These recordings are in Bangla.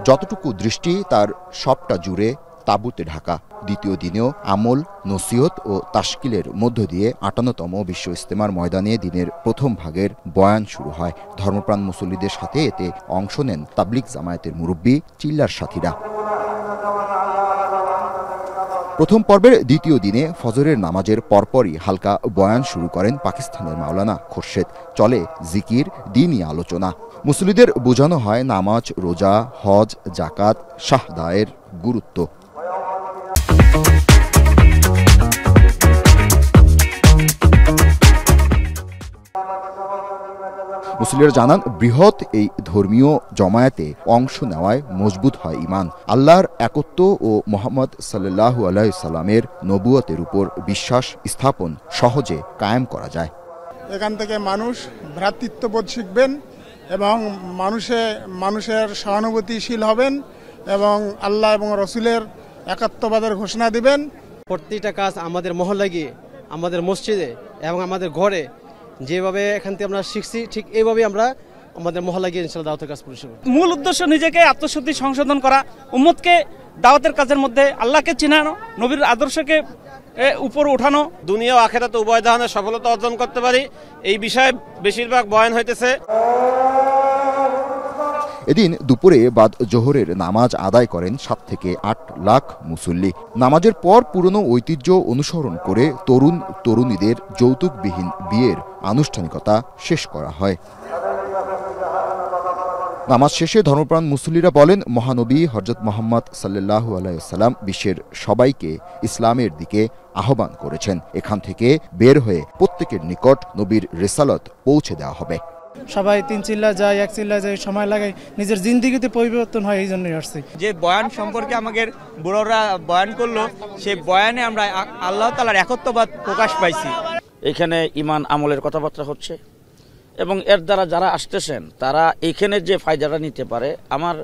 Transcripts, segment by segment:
যতটুকু দৃষ্টি তার সবটা জুড়ে তাঁবুতে ঢাকা। দ্বিতীয় দিনেও আমল, নসিহত ও তাশকিলের মধ্য দিয়ে ৫৮তম বিশ্ব ইজতেমার ময়দানে দিনের প্রথম ভাগের বয়ান শুরু হয়। ধর্মপ্রাণ মুসল্লিদের সাথে এতে অংশ নেন তাবলিগ জামায়াতের মুরব্বি, চিল্লার সাথীরা। প্রথম পর্বের দ্বিতীয় দিনে ফজরের নামাজের পরপরই হালকা বয়ান শুরু করেন পাকিস্তানের মাওলানা খোরশেদ। চলে জিকির, দ্বীনি আলোচনা। মুসল্লিদের বোঝানো হয় নামাজ, রোজা, হজ, জাকাত, শাহদায়ের গুরুত্ব। মুসল্লিরা জানান, বৃহৎ এই ধর্মীয় জমায়েতে অংশ নেওয়ায় মজবুত হয় ঈমান। আল্লাহর একত্ব ও মুহাম্মদ সাল্লাল্লাহু আলাইহি সাল্লামের নবুয়তের উপর বিশ্বাস স্থাপন সহজে কায়েম করা যায়। এখান থেকে মানুষ ভ্রাতৃত্ববোধ শিখবেন এবং মানুষের সহানুভূতিশীল হবেন এবং আল্লাহ এবং রসুলের একাত্মবাদের ঘোষণা দিবেন। প্রতিটা কাজ আমাদের মহল্লায় গিয়ে, আমাদের মসজিদে এবং আমাদের ঘরে যেভাবে এখান থেকে আমরা শিখছি, ঠিক এইভাবে আমরা আমাদের মহল্লায় গিয়ে ইনশাআল্লাহ দাওয়াতের কাজ শুরু করব। মূল উদ্দেশ্য নিজেকে আত্মশুদ্ধি সংশোধন করা, উম্মতকে দাওয়াতের কাজের মধ্যে আল্লাহকে চিনানো, নবীর আদর্শকে উপরে উঠানো। দুনিয়া ও আখিরাতে উভয় দানে সফলতা অর্জন করতে পারি, এই বিষয়ে বেশিরভাগ বয়ান হইতেছে। এদিন দুপুরে বাদ জোহরের নামাজ আদায় করেন ৭ থেকে ৮ লাখ মুসল্লি। নামাজের পর পুরনো ঐতিহ্য অনুসরণ করে তরুণ তরুণীদের যৌতুকবিহীন বিয়ের আনুষ্ঠানিকতা শেষ করা হয়। নামাজ শেষে ধর্মপ্রাণ মুসল্লিরা বলেন, মহানবী হযরত মুহাম্মদ সাল্লাল্লাহু আলাইহি ওয়াসাল্লাম বিশ্বের সবাইকে ইসলামের দিকে আহ্বান করেছেন। এখান থেকে বের হয়ে প্রত্যেকের নিকট নবীর রিসালাত পৌঁছে দেওয়া হবে। সবাই ৩ চিল্লা যায়, ১ চিল্লা যায়, সময় লাগে, নিজের জিন্দেগিতে পরিবর্তন হয়, এই জন্যই আসছে। যে বয়ান সম্পর্কে আমাদের বড়রা বয়ান করলো, সেই বয়ানে আমরা আল্লাহ তাআলার একত্ববাদ প্রকাশ পাইছি। এখানে ঈমান আমলের কথাবার্তা হচ্ছে এবং এর দ্বারা যারা আসতেছেন তারা এখানে যে ফায়দাটা নিতে পারে, আমার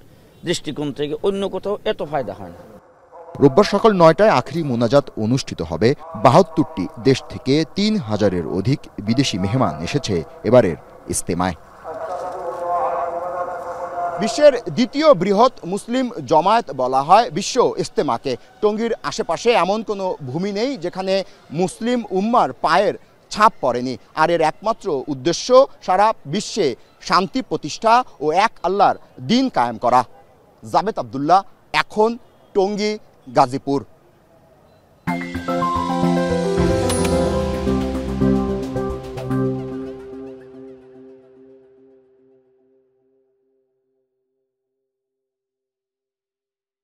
দৃষ্টিকোণ থেকে অন্য কোথাও এত ফায়দা হয় না। রোববার সকাল ৯টায় আখরি মোনাজাত অনুষ্ঠিত হবে। ৭২টি দেশ থেকে ৩,০০০-এর অধিক বিদেশি মেহমান এসেছে এবারের ইজতেমায়। বিশ্বের দ্বিতীয় বৃহৎ মুসলিম জমায়েত বলা হয় বিশ্ব ইজতেমাকে। টঙ্গীর আশেপাশে এমন কোনো ভূমি নেই যেখানে মুসলিম উম্মার পায়ের ছাপ পড়েনি। আর এর একমাত্র উদ্দেশ্য সারা বিশ্বে শান্তি প্রতিষ্ঠা ও এক আল্লাহর দ্বীন কায়েম করা। জাবেদ আব্দুল্লাহ, এখন, টঙ্গী, গাজীপুর।